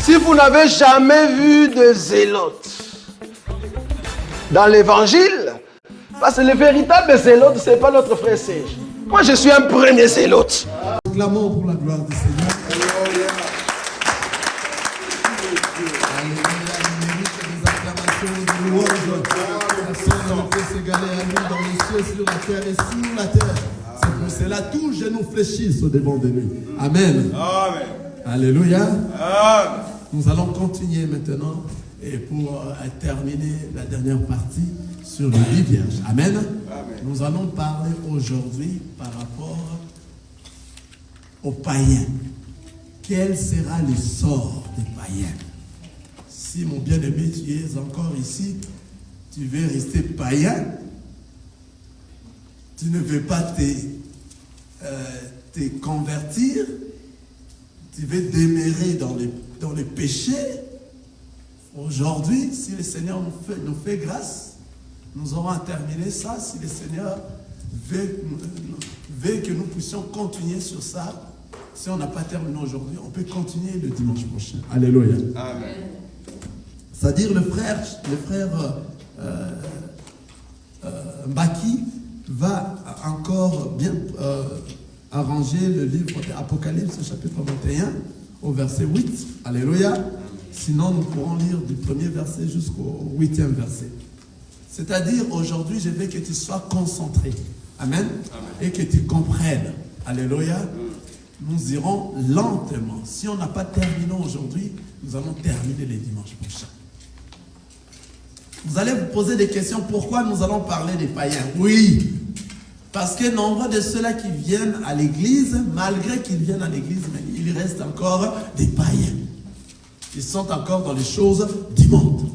Si vous n'avez jamais vu de zélote dans l'évangile, parce que le véritable zélote, ce n'est pas notre frère Serge. Moi, je suis un premier zélote. Acclamons pour la gloire du Seigneur. À nous dans les cieux, sur la terre et sous la terre. C'est pour cela tout genou fléchissent au devant de lui. Amen. Amen. Alléluia. Amen. Nous allons continuer maintenant et pour terminer la dernière partie sur le lit vierge. Amen. Amen. Nous allons parler aujourd'hui par rapport aux païens. Quel sera le sort des païens? Si mon bien-aimé, tu es encore ici, tu veux rester païen, tu ne veux pas te convertir, tu veux demeurer dans les péchés. Aujourd'hui, si le Seigneur nous fait grâce, nous aurons terminé ça. Si le Seigneur veut que nous puissions continuer sur ça, si on n'a pas terminé aujourd'hui, on peut continuer le dimanche prochain. Alléluia. Amen. C'est-à-dire le frère Mbaki va encore bien arranger le livre d'Apocalypse, chapitre 21, au verset 8. Alléluia. Sinon, nous pourrons lire du premier verset jusqu'au 8e verset. C'est-à-dire, aujourd'hui, je veux que tu sois concentré. Amen. Amen. Et que tu comprennes. Alléluia. Nous irons lentement. Si on n'a pas terminé aujourd'hui, nous allons terminer les dimanches prochains. Vous allez vous poser des questions. Pourquoi nous allons parler des païens? Oui, parce que nombre de ceux-là qui viennent à l'église, malgré qu'ils viennent à l'église, mais il reste encore des païens. Ils sont encore dans les choses du monde.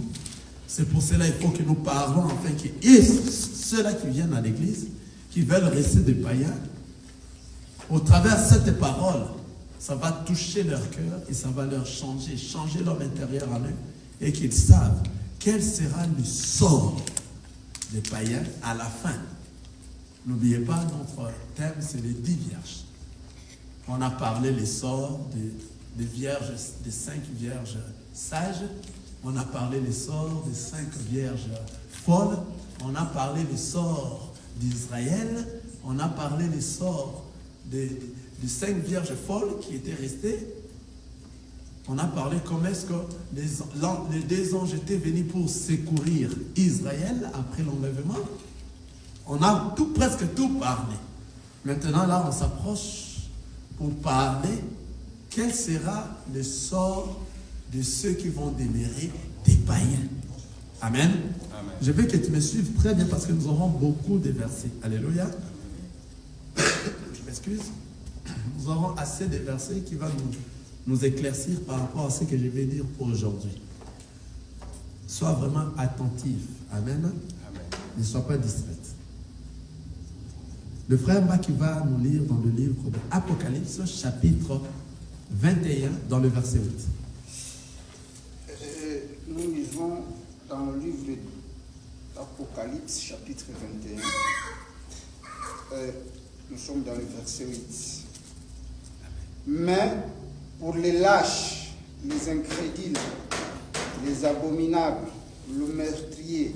C'est pour cela qu'il faut que nous parlons, afin que ceux-là qui viennent à l'église, qui veulent rester des païens, au travers de cette parole, ça va toucher leur cœur et ça va leur changer leur intérieur à eux, et qu'ils savent quel sera le sort des païens à la fin. N'oubliez pas, notre thème, c'est les 10 vierges. On a parlé les sorts des vierges, des 5 vierges sages. On a parlé les sorts des 5 vierges folles. On a parlé les sorts d'Israël. On a parlé les sorts des 5 vierges folles qui étaient restées. On a parlé comment est-ce que les 2 anges étaient venus pour secourir Israël après l'enlèvement. On a presque tout parlé. Maintenant, là, on s'approche pour parler quel sera le sort de ceux qui vont demeurer des païens. Amen. Amen. Je veux que tu me suives très bien parce que nous aurons beaucoup de versets. Alléluia. Je m'excuse. Nous aurons assez de versets qui vont nous éclaircir par rapport à ce que je vais dire aujourd'hui. Sois vraiment attentif. Amen. Amen. Ne sois pas distraite. Le frère Mbaki va nous lire dans le livre de Apocalypse, chapitre 21, dans le verset 8. Nous lisons dans le livre d'Apocalypse, chapitre 21. Nous sommes dans le verset 8. Mais pour les lâches, les incrédules, les abominables, le meurtrier,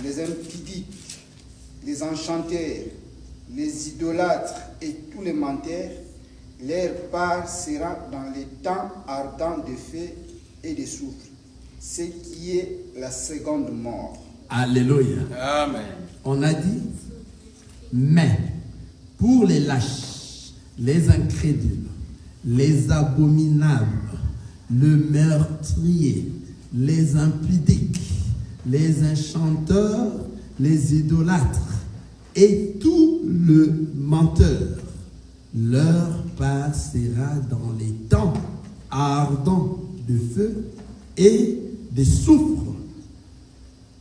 les impudiques, les enchanteurs, les idolâtres et tous les menteurs, leur part sera dans les temps ardents de feu et de soufre, ce qui est la seconde mort. Alléluia. Amen. On a dit, mais pour les lâches, les incrédules, les abominables, le meurtrier, les impudiques, les enchanteurs, les idolâtres et tout le menteur, leur part sera dans les temps ardents de feu et de soufre,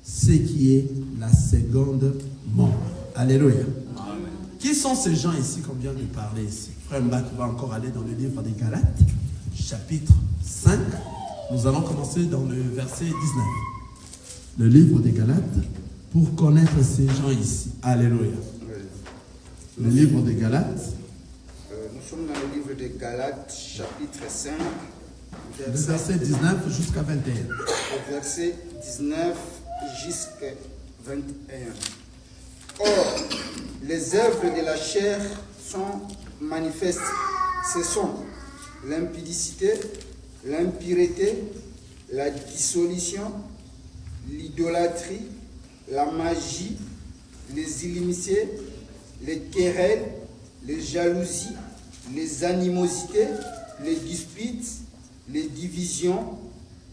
ce qui est la seconde mort. Alléluia. Amen. Qui sont ces gens ici qu'on vient de parler ici? Frère Mbak va encore aller dans le livre des Galates, chapitre 5. Nous allons commencer dans le verset 19. Le livre des Galates, pour connaître ces gens ici. Alléluia. Le livre des Galates. Nous sommes dans le livre des Galates, chapitre 5. Le verset 19 jusqu'à 21. Au verset 19 jusqu'à 21. Or, les œuvres de la chair sont manifestes. Ce sont l'impudicité, l'impureté, la dissolution, l'idolâtrie, la magie, les inimitiés, les querelles, les jalousies, les animosités, les disputes, les divisions,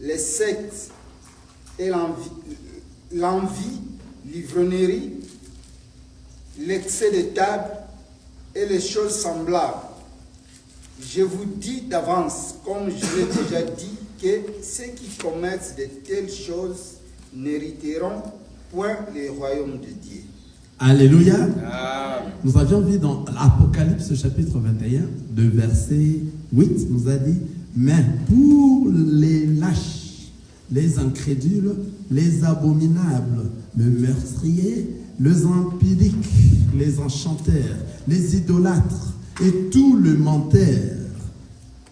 les sectes et l'envie, l'ivrognerie, l'excès de table et les choses semblables. Je vous dis d'avance, comme je l'ai déjà dit, que ceux qui commettent de telles choses n'hériteront point le royaume de Dieu. Alléluia. Nous avions vu dans l'Apocalypse chapitre 21, de verset 8, nous a dit, mais pour les lâches, les incrédules, les abominables, le meurtrier, les impudiques, les enchanteurs, les idolâtres et tout le menteur,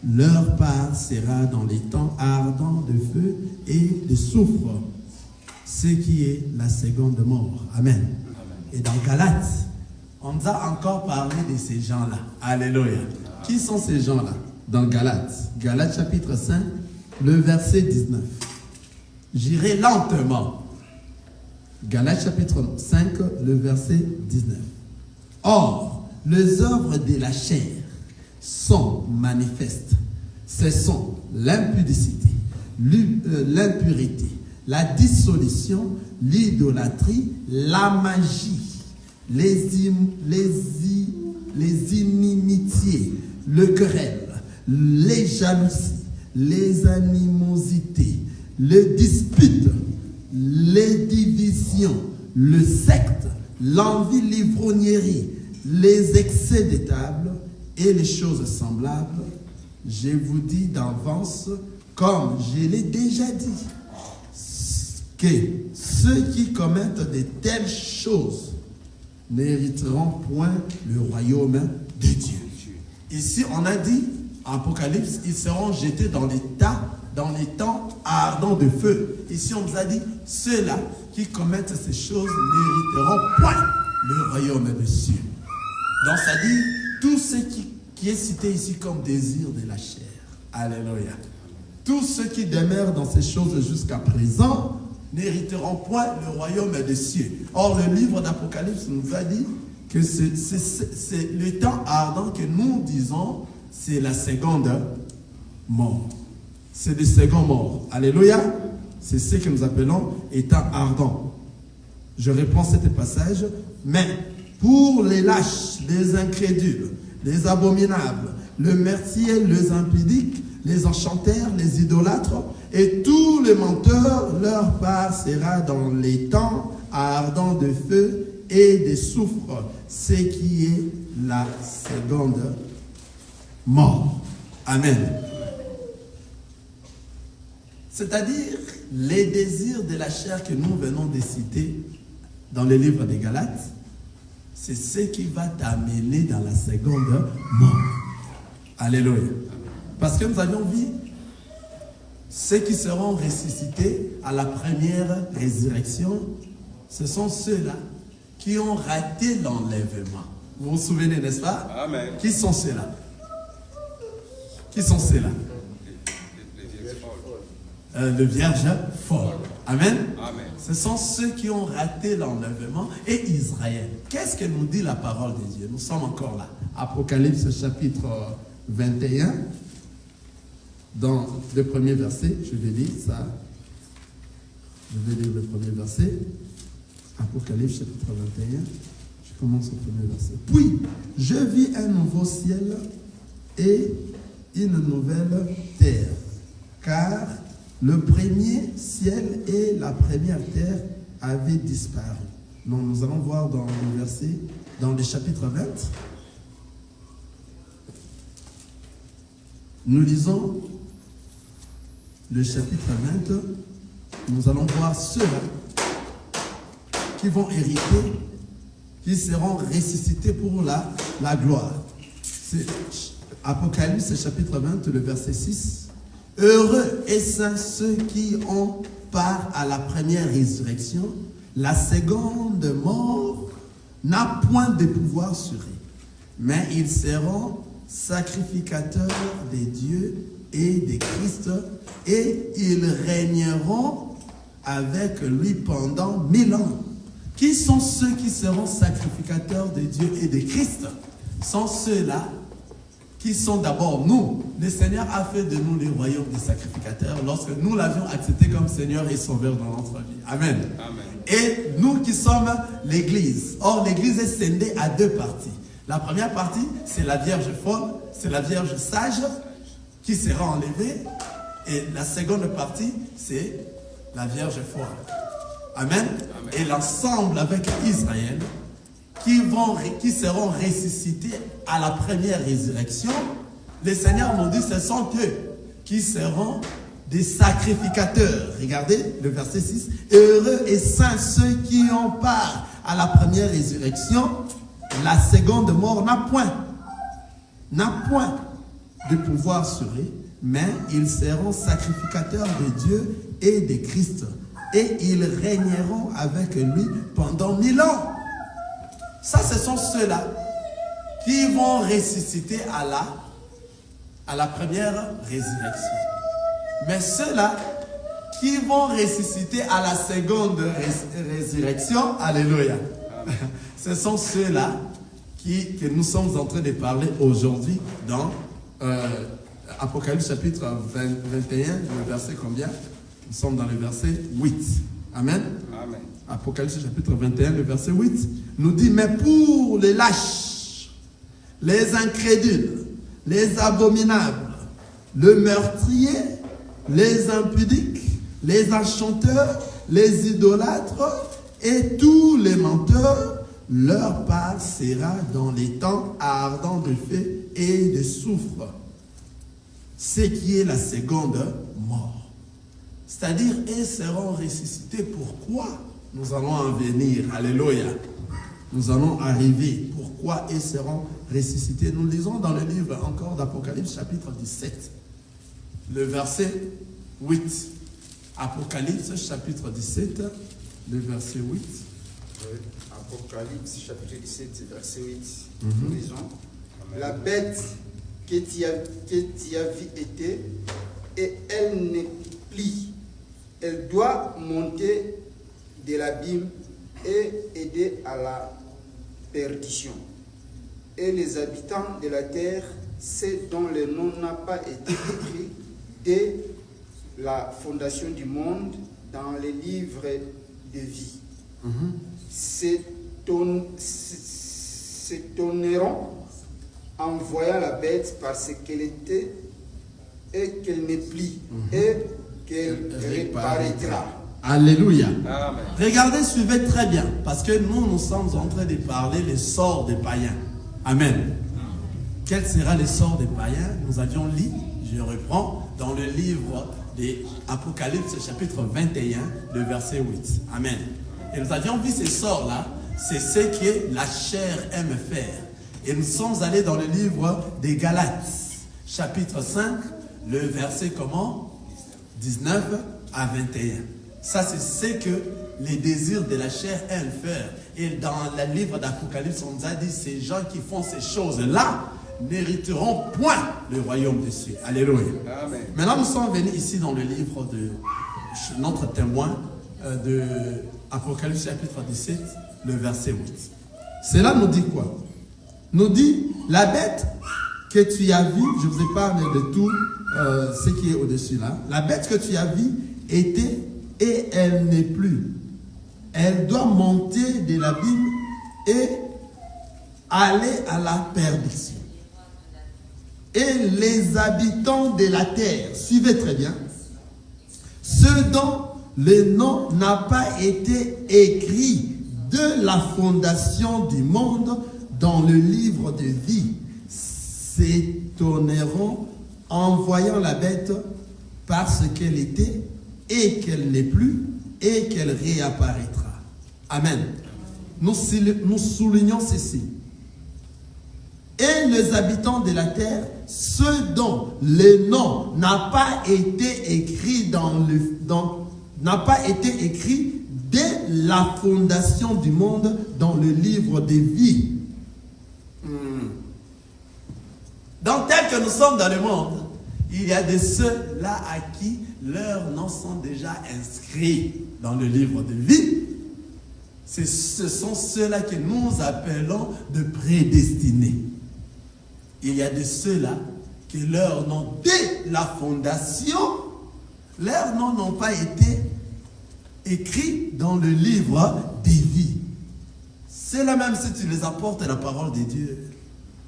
leur part sera dans les temps ardents de feu et de soufre, ce qui est la seconde mort. Amen. Et dans Galates, on nous a encore parlé de ces gens-là. Alléluia. Qui sont ces gens-là? Dans Galates. Galates chapitre 5, le verset 19. J'irai lentement. Galates chapitre 5, le verset 19. Or, les œuvres de la chair sont manifestes. Ce sont l'impudicité, l'impureté, la dissolution, l'idolâtrie, la magie, les inimitiés, le querelle, les jalousies, les animosités, les disputes, les divisions, le secte, l'envie, l'ivrognerie, les excès de table et les choses semblables. Je vous dis d'avance, comme je l'ai déjà dit, que ceux qui commettent de telles choses n'hériteront point le royaume de Dieu. Ici, on a dit, Apocalypse, ils seront jetés dans les temps ardents de feu. Ici, on nous a dit, ceux-là qui commettent ces choses n'hériteront point le royaume de Dieu. Donc, ça dit, tout ce qui est cité ici comme désir de la chair. Alléluia. Tous ceux qui demeurent dans ces choses jusqu'à présent n'hériteront point le royaume des cieux. Or, le livre d'Apocalypse nous a dit que c'est le temps ardent que nous disons, c'est la seconde mort. C'est le second mort. Alléluia. C'est ce que nous appelons état ardent. Je reprends ce passage. Mais pour les lâches, les incrédules, les abominables, le meurtrier, les impudiques, les enchanteurs, les idolâtres et tous les menteurs, leur part sera dans les temps ardents de feu et de soufre, ce qui est la seconde mort. Amen. C'est-à-dire les désirs de la chair que nous venons de citer dans le livre des Galates, c'est ce qui va t'amener dans la seconde mort. Alléluia. Parce que nous avions vu ceux qui seront ressuscités à la première résurrection, ce sont ceux-là qui ont raté l'enlèvement. Vous vous souvenez, n'est-ce pas? Amen. Qui sont ceux-là? Qui sont ceux-là? Le vierge fort. Amen. Amen. Ce sont ceux qui ont raté l'enlèvement et Israël. Qu'est-ce que nous dit la parole de Dieu? Nous sommes encore là. Apocalypse chapitre 21, dans le premier verset, je vais lire ça. Je vais lire le premier verset. Apocalypse chapitre 21, je commence au premier verset. Puis, je vis un nouveau ciel et une nouvelle terre, car le premier ciel et la première terre avaient disparu. Donc, nous allons voir dans le verset, dans le chapitre 20. Nous lisons le chapitre 20. Nous allons voir ceux-là qui vont hériter, qui seront ressuscités pour la gloire. C'est Apocalypse chapitre 20, le verset 6. Heureux et saints ceux qui ont part à la première résurrection. La seconde mort n'a point de pouvoir sur eux, mais ils seront sacrificateurs des dieux et des Christ, et ils régneront avec lui pendant 1000 ans. Qui sont ceux qui seront sacrificateurs de Dieu et de Christ? Sont ceux-là qui sont d'abord nous. Le Seigneur a fait de nous les royaumes des sacrificateurs lorsque nous l'avions accepté comme Seigneur et Sauveur dans notre vie. Amen. Amen. Et nous qui sommes l'Église. Or, l'Église est scindée à 2 parties. La première partie, c'est la Vierge folle, c'est la Vierge sage qui sera enlevée. Et la seconde partie, c'est la Vierge folle. Amen. Amen. Et l'ensemble avec Israël qui seront ressuscités à la première résurrection. Le Seigneur nous dit, ce sont eux qui seront des sacrificateurs. Regardez le verset 6. Heureux et saints ceux qui ont part à la première résurrection. La seconde mort n'a point de pouvoir sur eux, mais ils seront sacrificateurs de Dieu et de Christ. Et ils régneront avec lui pendant 1000 ans. Ça, ce sont ceux-là qui vont ressusciter à la première résurrection. Mais ceux-là qui vont ressusciter à la seconde résurrection, alléluia. Ce sont ceux-là que nous sommes en train de parler aujourd'hui dans Apocalypse chapitre 21, le verset combien? Nous sommes dans le verset 8. Amen. Amen. Apocalypse chapitre 21, le verset 8, nous dit, mais pour les lâches, les incrédules, les abominables, le meurtrier, les impudiques, les enchanteurs, les idolâtres et tous les menteurs, leur part sera dans les temps ardents de feu et de soufre, ce qui est la seconde mort. C'est-à-dire, ils seront ressuscités. Pourquoi? Nous allons en venir. Alléluia. Nous allons arriver. Pourquoi ils seront ressuscités? Nous lisons dans le livre encore d'Apocalypse, chapitre 17, le verset 8. Apocalypse, chapitre 17, le verset 8. Oui. Apocalypse, chapitre 17, verset 8. Nous lisons. La bête que tu as vu était, et elle n'est plie. Elle doit monter de l'abîme et aider à la perdition. Et les habitants de la terre, ceux dont le nom n'a pas été écrit dès la fondation du monde dans les livres de vie, s'étonneront en voyant la bête parce qu'elle était et qu'elle n'est plus et qu'elle reparaîtra. Alléluia. Amen. Regardez, suivez très bien, parce que nous sommes en train de parler les sorts des païens. Amen. Quel sera le sort des païens? Nous avions lu, je reprends, dans le livre d'Apocalypse, chapitre 21, le verset 8. Amen. Et nous avions vu ces sorts-là, c'est ce que la chair aime faire. Et nous sommes allés dans le livre des Galates, chapitre 5, le verset comment? 19 à 21. Ça, c'est ce que les désirs de la chair aiment faire. Et dans le livre d'Apocalypse, on nous a dit, ces gens qui font ces choses-là n'hériteront point le royaume des cieux. Alléluia. Amen. Maintenant, nous sommes venus ici dans le livre de notre témoin de Apocalypse chapitre 17, le verset 8. Cela nous dit quoi? Nous dit, la bête que tu as vue, je vous épargne de tout ce qui est au-dessus là. La bête que tu as vue était et elle n'est plus. Elle doit monter de l'abîme et aller à la perdition. Et les habitants de la terre, suivez très bien, ceux dont le nom n'a pas été écrit de la fondation du monde dans le livre de vie, s'étonneront en voyant la bête parce qu'elle était et qu'elle n'est plus et qu'elle réapparaîtra. Amen. Nous soulignons ceci. et les habitants de la terre, ceux dont le nom n'a pas été écrit n'a pas été écrit dès la fondation du monde dans le livre des vies. Donc, tel que nous sommes dans le monde, il y a de ceux-là à qui leurs noms sont déjà inscrits dans le livre de vie. Ce sont ceux-là que nous appelons de prédestinés. Il y a de ceux-là que leurs noms, dès la fondation, leurs noms n'ont pas été écrits dans le livre des vies. C'est là même si tu les apportes à la parole de Dieu.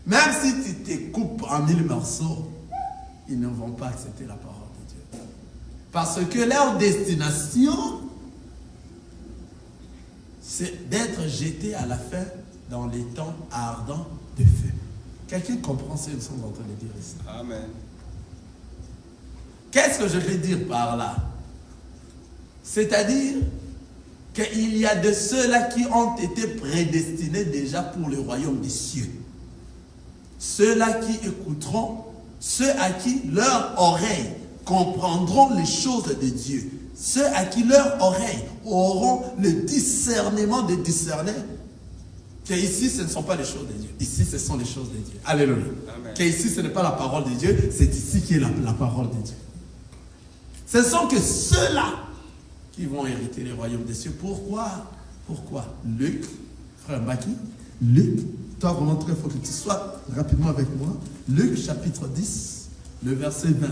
Même si tu te coupes en 1000 morceaux, ils ne vont pas accepter la parole de Dieu. Parce que leur destination, c'est d'être jetés à la fin dans les temps ardents de feu. Quelqu'un comprend ce que nous sommes en train de dire ici? Amen. Qu'est-ce que je veux dire par là? C'est-à-dire qu'il y a de ceux-là qui ont été prédestinés déjà pour le royaume des cieux. Ceux-là qui écouteront, ceux à qui leurs oreilles comprendront les choses de Dieu. Ceux à qui leurs oreilles auront le discernement de discerner que ici ce ne sont pas les choses de Dieu. Ici ce sont les choses de Dieu. Alléluia. Amen. Que ici ce n'est pas la parole de Dieu, c'est ici qui est la parole de Dieu. Ce sont que ceux-là qui vont hériter les royaumes des cieux. Pourquoi? Luc, frère Baki, Luc, toi vraiment très fort que tu sois rapidement avec moi. Luc chapitre 10, le verset 20.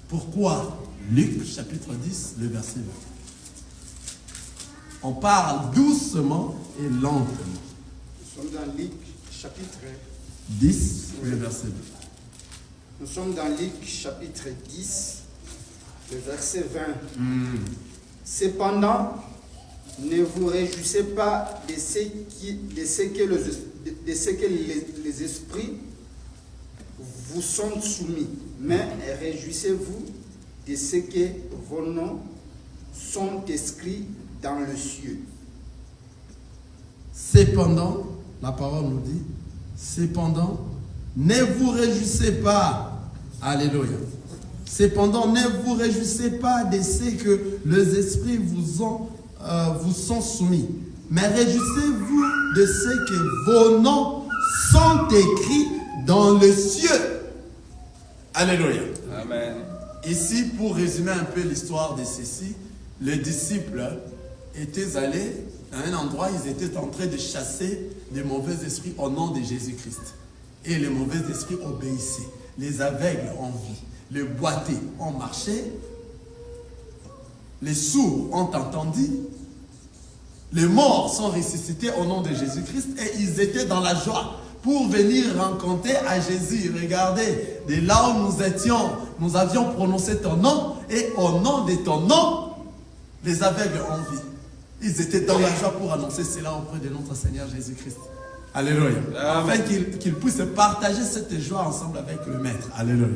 Pourquoi? Luc chapitre 10, le verset 20. On parle doucement et lentement. Nous sommes dans Luc chapitre 10, le verset 20. Nous sommes dans Luc chapitre 10, le verset 20. Cependant, ne vous réjouissez pas de ce que les esprits vous sont soumis, mais réjouissez-vous de ce que vos noms sont inscrits dans le ciel. Cependant, la parole nous dit, cependant, ne vous réjouissez pas, alléluia. Cependant, ne vous réjouissez pas de ce que les esprits vous sont soumis, mais réjouissez-vous de ce que vos noms sont écrits dans le ciel. Alléluia. Amen. Ici, pour résumer un peu l'histoire de ceci, les disciples étaient allés à un endroit, ils étaient en train de chasser les mauvais esprits au nom de Jésus-Christ. Et les mauvais esprits obéissaient. Les aveugles ont vu, les boiteux ont marché, les sourds ont entendu, les morts sont ressuscités au nom de Jésus-Christ et ils étaient dans la joie pour venir rencontrer à Jésus. Regardez, de là où nous étions, nous avions prononcé ton nom et au nom de ton nom, les aveugles ont vu. Ils étaient dans la joie pour annoncer cela auprès de notre Seigneur Jésus-Christ. Alléluia. Afin qu'ils puissent partager cette joie ensemble avec le Maître. Alléluia.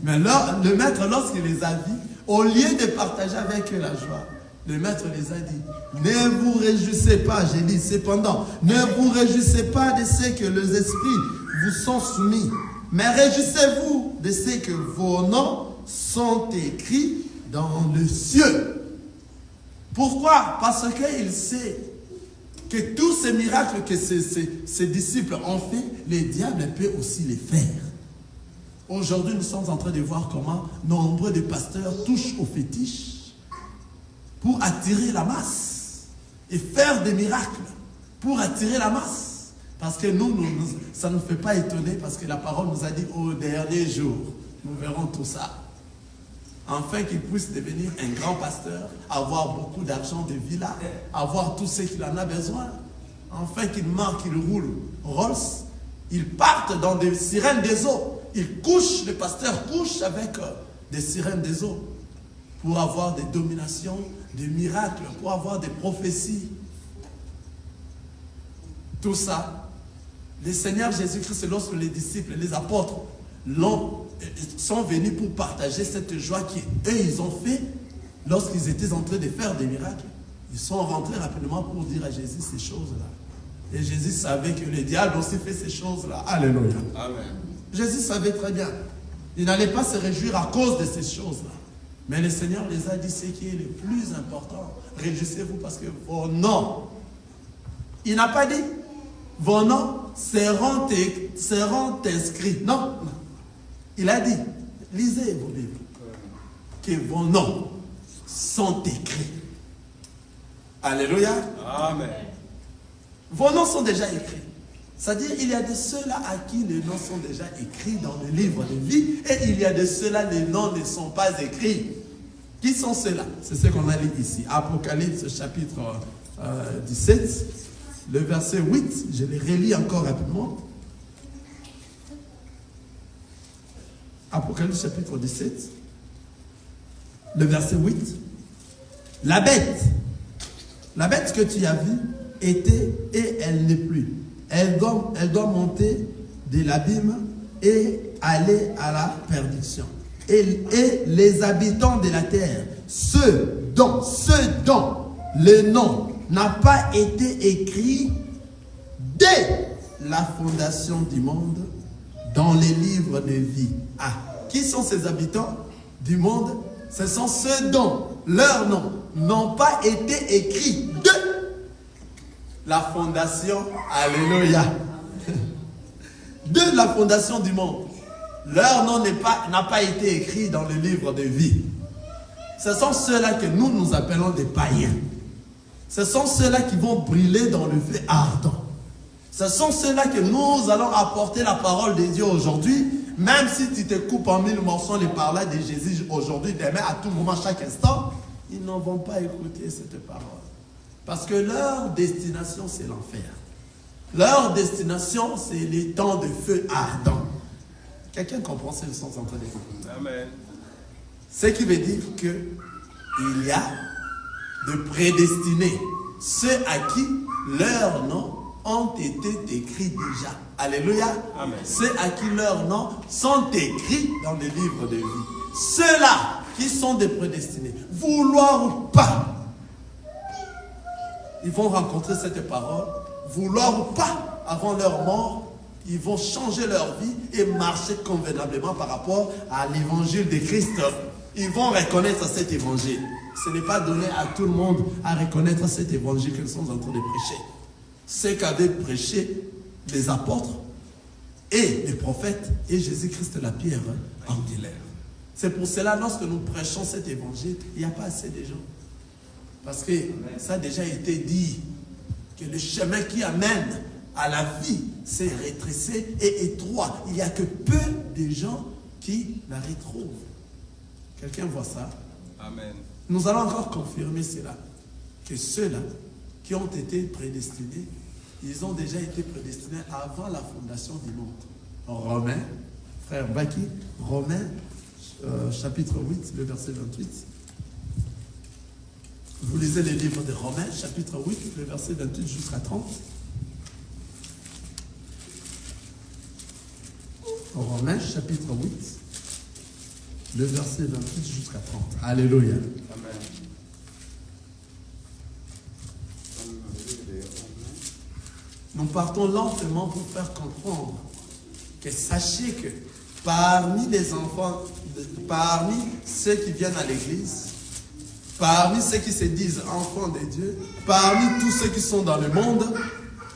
Mais là, le Maître, lorsqu'il les a vus, au lieu de partager avec eux la joie, le Maître les a dit, ne vous réjouissez pas, j'ai dit, cependant, ne vous réjouissez pas de ce que les esprits vous sont soumis, mais réjouissez-vous de ce que vos noms sont écrits dans le ciel. Pourquoi? Parce qu'il sait que tous ces miracles que ces disciples ont fait, les diables peuvent aussi les faire. Aujourd'hui, nous sommes en train de voir comment nombreux de pasteurs touchent aux fétiches pour attirer la masse et faire des miracles pour attirer la masse. Parce que ça ne nous fait pas étonner parce que la parole nous a dit au dernier jour, nous verrons tout ça. Afin qu'il puisse devenir un grand pasteur, avoir beaucoup d'argent, de villas, avoir tout ce qu'il en a besoin. Afin qu'il marque, qu'il roule Rolls, ils partent dans des sirènes des eaux. Ils couchent, les pasteurs couchent avec des sirènes des eaux pour avoir des dominations, des miracles, pour avoir des prophéties. Tout ça, le Seigneur Jésus-Christ, lorsque les disciples, les apôtres sont venus pour partager cette joie qu'eux, ils ont fait lorsqu'ils étaient en train de faire des miracles. Ils sont rentrés rapidement pour dire à Jésus ces choses-là. Et Jésus savait que le diable aussi fait ces choses-là. Alléluia. Amen. Jésus savait très bien. Il n'allait pas se réjouir à cause de ces choses-là. Mais le Seigneur les a dit ce qui est le plus important. Réjouissez-vous parce que vos noms, il n'a pas dit vos noms seront inscrits. Non. Il a dit, lisez vos Bibles, que vos noms sont écrits. Alléluia. Amen. Vos noms sont déjà écrits. C'est-à-dire, il y a de ceux-là à qui les noms sont déjà écrits dans le livre de vie, et il y a de ceux-là, les noms ne sont pas écrits. Qui sont ceux-là? C'est ce qu'on a lu ici. Apocalypse chapitre 17, le verset 8, je les relis encore rapidement. Apocalypse chapitre 17, le verset 8. La bête que tu as vue était et elle n'est plus. Elle doit monter de l'abîme et aller à la perdition. Et les habitants de la terre, ceux dont le nom n'a pas été écrit dès la fondation du monde dans les livres de vie. Ah, qui sont ces habitants du monde? Ce sont ceux dont leurs noms n'ont pas été écrits de la fondation, alléluia, de la fondation du monde. Leur nom n'a pas été écrit dans le livre de vie. Ce sont ceux-là que nous appelons des païens. Ce sont ceux-là qui vont brûler dans le feu ardent. Ce sont ceux-là que nous allons apporter la parole de Dieu aujourd'hui. Même si tu te coupes en 1000 morceaux les paroles de Jésus aujourd'hui, demain, à tout moment, chaque instant, ils n'en vont pas écouter cette parole. Parce que leur destination, c'est l'enfer. Leur destination, c'est les temps de feu ardent. Quelqu'un comprend ce qu'ils sont en train de dire? Amen. Ce qui veut dire qu'il y a de prédestinés, ceux à qui leurs noms ont été écrits déjà. Alléluia. Amen. Ceux à qui leurs noms sont écrits dans le livre de vie. Ceux-là qui sont des prédestinés, vouloir ou pas, ils vont rencontrer cette parole, vouloir ou pas, avant leur mort, ils vont changer leur vie et marcher convenablement par rapport à l'évangile de Christ. Ils vont reconnaître cet évangile. Ce n'est pas donné à tout le monde à reconnaître cet évangile qu'ils sont en train de prêcher. Ce qu'avaient prêché les apôtres et les prophètes et Jésus-Christ la pierre angulaire. C'est pour cela, lorsque nous prêchons cet évangile, il n'y a pas assez de gens. Parce que ça a déjà été dit, que le chemin qui amène à la vie, c'est rétrécé et étroit. Il n'y a que peu de gens qui la retrouvent. Quelqu'un voit ça? Amen. Nous allons encore confirmer cela. Que ceux-là qui ont été prédestinés, ils ont déjà été prédestinés avant la fondation du monde. Romains, frère Baki, Romains, chapitre 8, le verset 28. Vous lisez les livres de Romains, chapitre 8, le verset 28 jusqu'à 30. Romains, chapitre 8, le verset 28 jusqu'à 30. Alléluia. Amen. Nous partons lentement pour faire comprendre que sachez que parmi les enfants, parmi ceux qui viennent à l'église, parmi ceux qui se disent enfants de Dieu, parmi tous ceux qui sont dans le monde,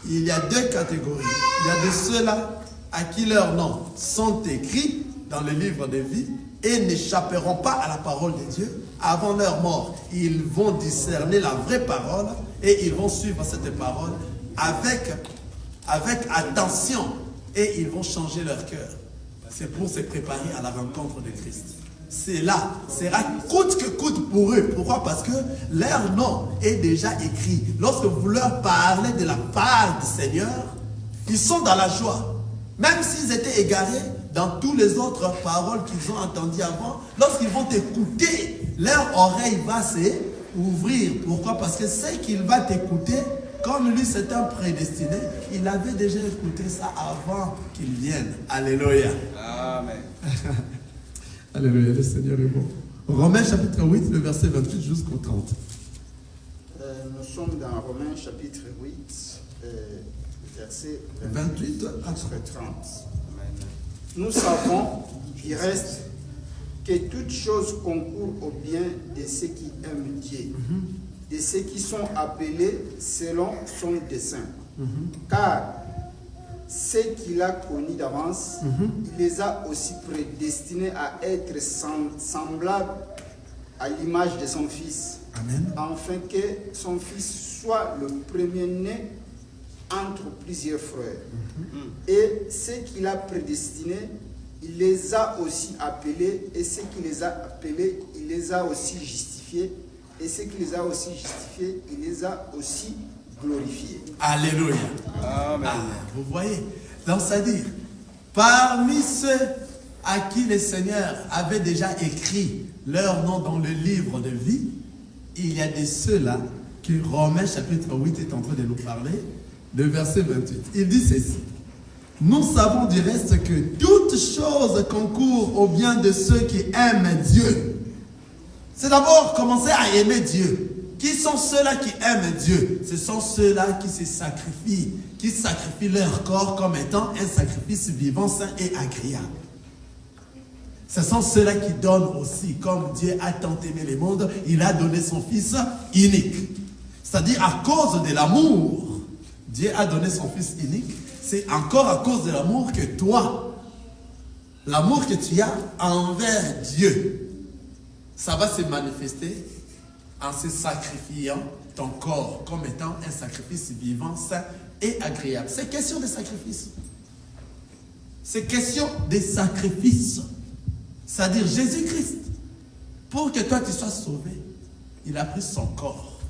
il y a deux catégories. Il y a de ceux-là à qui leurs noms sont écrits dans le livre de vie et n'échapperont pas à la parole de Dieu. Avant leur mort, ils vont discerner la vraie parole et ils vont suivre cette parole avec attention et ils vont changer leur cœur. C'est pour se préparer à la rencontre de Christ. Cela sera coûte que coûte pour eux. Pourquoi? Parce que leur nom est déjà écrit. Lorsque vous leur parlez de la part du Seigneur, ils sont dans la joie. Même s'ils étaient égarés dans toutes les autres paroles qu'ils ont entendues avant, lorsqu'ils vont écouter, leur oreille va s'ouvrir. Pourquoi? Parce que ce qu'il va t'écouter, comme lui c'est un prédestiné, il avait déjà écouté ça avant qu'il vienne. Alléluia. Amen. Alléluia, le Seigneur est bon. Romains chapitre 8, le verset 28 jusqu'au 30. Nous sommes dans Romains chapitre 8, verset 28 à 30. Amen. Nous savons du reste que toute chose concourt au bien de ceux qui aiment Dieu, de ceux qui sont appelés selon son dessein. Car ceux qu'il a connus d'avance, il les a aussi prédestinés à être semblables à l'image de son Fils, Amen. afin que son Fils soit le premier-né entre plusieurs frères. Et ceux qu'il a prédestinés, il les a aussi appelés, et ceux qu'il les a appelés, il les a aussi justifiés, et ceux qu'il les a aussi justifiés, il les a aussi glorifiés. Alléluia. Amen. Ah, vous voyez, donc c'est-à-dire, parmi ceux à qui le Seigneur avait déjà écrit leur nom dans le livre de vie, il y a de ceux-là que Romains chapitre 8 est en train de nous parler, le verset 28. Il dit ceci: nous savons du reste que toute chose concourt au bien de ceux qui aiment Dieu. C'est d'abord commencer à aimer Dieu. Qui sont ceux-là qui aiment Dieu? Ce sont ceux-là qui se sacrifient, qui sacrifient leur corps comme étant un sacrifice vivant, saint et agréable. Ce sont ceux-là qui donnent aussi, comme Dieu a tant aimé le monde, il a donné son Fils unique. C'est-à-dire à cause de l'amour, Dieu a donné son Fils unique. C'est encore à cause de l'amour que toi, l'amour que tu as envers Dieu, ça va se manifester en se sacrifiant ton corps comme étant un sacrifice vivant, saint et agréable. C'est question de sacrifice. C'est question de sacrifice. C'est-à-dire Jésus-Christ, pour que toi tu sois sauvé, il a pris son corps.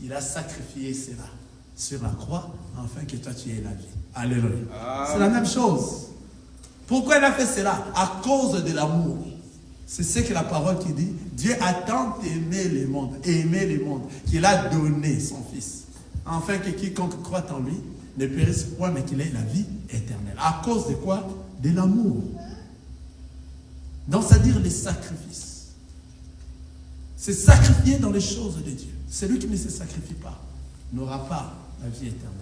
Il a sacrifié cela sur la croix, afin que toi tu aies la vie. Alléluia. C'est la même chose. Pourquoi il a fait cela? À cause de l'amour. C'est ce que la parole qui dit. Dieu a tant aimé le monde, qu'il a donné son Fils, afin que quiconque croit en lui ne périsse point, mais qu'il ait la vie éternelle. À cause de quoi? De l'amour. Donc, c'est-à-dire les sacrifices. C'est sacrifier dans les choses de Dieu. Celui qui ne se sacrifie pas n'aura pas la vie éternelle.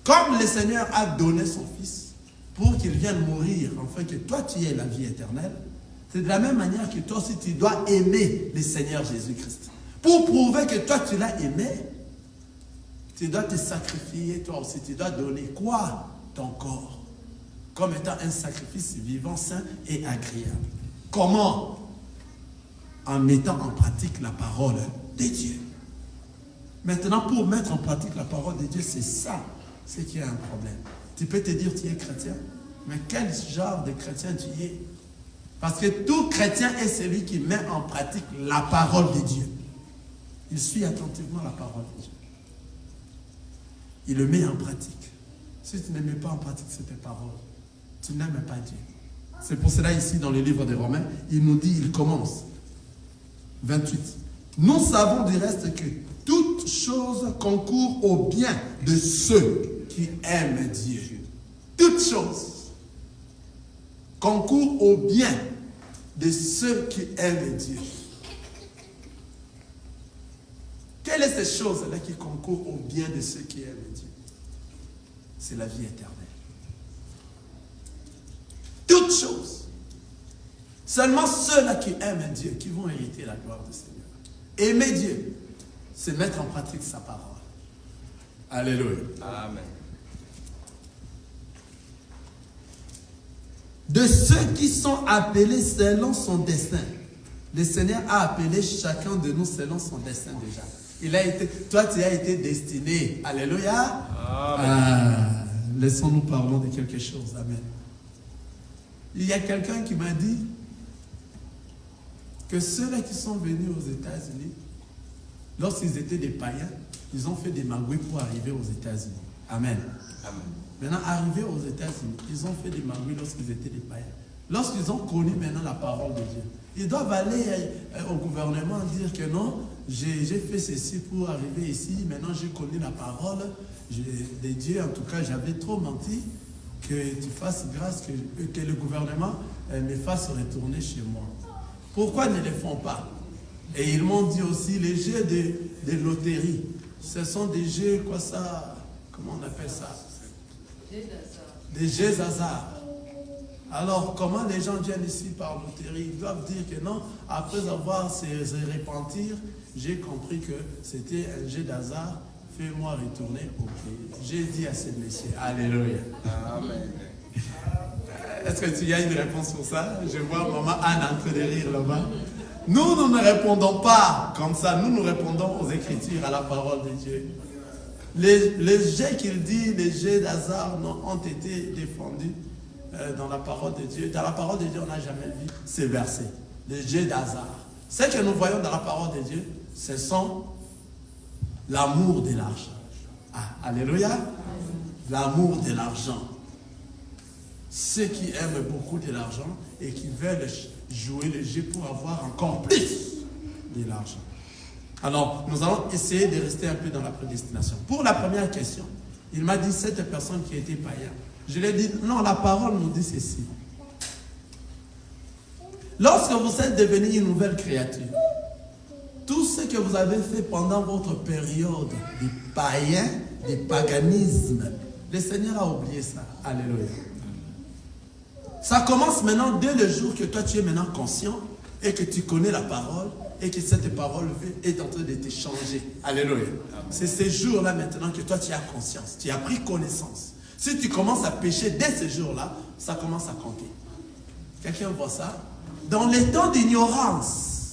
Comme le Seigneur a donné son Fils pour qu'il vienne mourir, afin que toi tu aies la vie éternelle, c'est de la même manière que toi aussi tu dois aimer le Seigneur Jésus-Christ. Pour prouver que toi tu l'as aimé, tu dois te sacrifier toi aussi. Tu dois donner quoi? Ton corps. Comme étant un sacrifice vivant, saint et agréable. Comment? En mettant en pratique la parole de Dieu. Maintenant, pour mettre en pratique la parole de Dieu, c'est ça, c'est qu'il y a un problème. Tu peux te dire tu es chrétien, mais quel genre de chrétien tu es? Parce que tout chrétien est celui qui met en pratique la parole de Dieu. Il suit attentivement la parole de Dieu. Il le met en pratique. Si tu ne mets pas en pratique cette parole, tu n'aimes pas Dieu. C'est pour cela ici dans le livre des Romains, il nous dit, il commence. 28. Nous savons du reste que toute chose concourt au bien de ceux qui aiment Dieu. Toute chose concourt au bien de ceux qui aiment Dieu. Quelle est cette chose-là qui concourt au bien de ceux qui aiment Dieu? C'est la vie éternelle. Toutes choses. Seulement ceux-là qui aiment Dieu, qui vont hériter la gloire du Seigneur. Aimer Dieu, c'est mettre en pratique sa parole. Alléluia. Amen. De ceux qui sont appelés selon son destin. Le Seigneur a appelé chacun de nous selon son destin déjà. Toi, tu as été destiné. Alléluia. Amen. Laissons-nous parler de quelque chose. Amen. Il y a quelqu'un qui m'a dit que ceux-là qui sont venus aux États-Unis, lorsqu'ils étaient des païens, ils ont fait des magouilles pour arriver aux États-Unis. Amen. Amen. Maintenant, arrivés aux États-Unis, ils ont fait des magouilles lorsqu'ils étaient des païens. Lorsqu'ils ont connu maintenant la parole de Dieu, ils doivent aller au gouvernement dire que non, j'ai fait ceci pour arriver ici, maintenant j'ai connu la parole de Dieu, en tout cas j'avais trop menti, que tu fasses grâce, que le gouvernement me fasse retourner chez moi. Pourquoi ne le font pas? Et ils m'ont dit aussi, les jeux de loterie, ce sont des jeux, comment on appelle ça? Des Gézazars. Alors, comment les gens viennent ici par loterie? Ils doivent dire que non, après avoir se repentir, j'ai compris que c'était un jet d'hasard, fais-moi retourner au pays. J'ai dit à ces messieurs, alléluia. Amen. Est-ce que tu as une réponse pour ça? Je vois maman Anne en train de rire là-bas. Nous ne répondons pas comme ça, nous répondons aux Écritures, à la parole de Dieu. Les jets qu'il dit, les jets d'hasard ont été défendus dans la parole de Dieu. Dans la parole de Dieu, on n'a jamais vu ces versets. Les jets d'hasard. Ce que nous voyons dans la parole de Dieu, ce sont l'amour de l'argent. Ah, alléluia. L'amour de l'argent. Ceux qui aiment beaucoup de l'argent et qui veulent jouer le jeu pour avoir encore plus de l'argent. Alors, nous allons essayer de rester un peu dans la prédestination. Pour la première question, il m'a dit cette personne qui était païen. Je lui ai dit, non, la parole nous dit ceci. Lorsque vous êtes devenu une nouvelle créature, tout ce que vous avez fait pendant votre période de païen, de paganisme, le Seigneur a oublié ça. Alléluia. Ça commence maintenant dès le jour que toi tu es maintenant conscient et que tu connais la parole et que cette parole est en train de te changer. Alléluia. C'est ces jours-là maintenant que toi tu as conscience, tu as pris connaissance. Si tu commences à pécher dès ce jour-là, ça commence à compter. Quelqu'un voit ça? Dans les temps d'ignorance,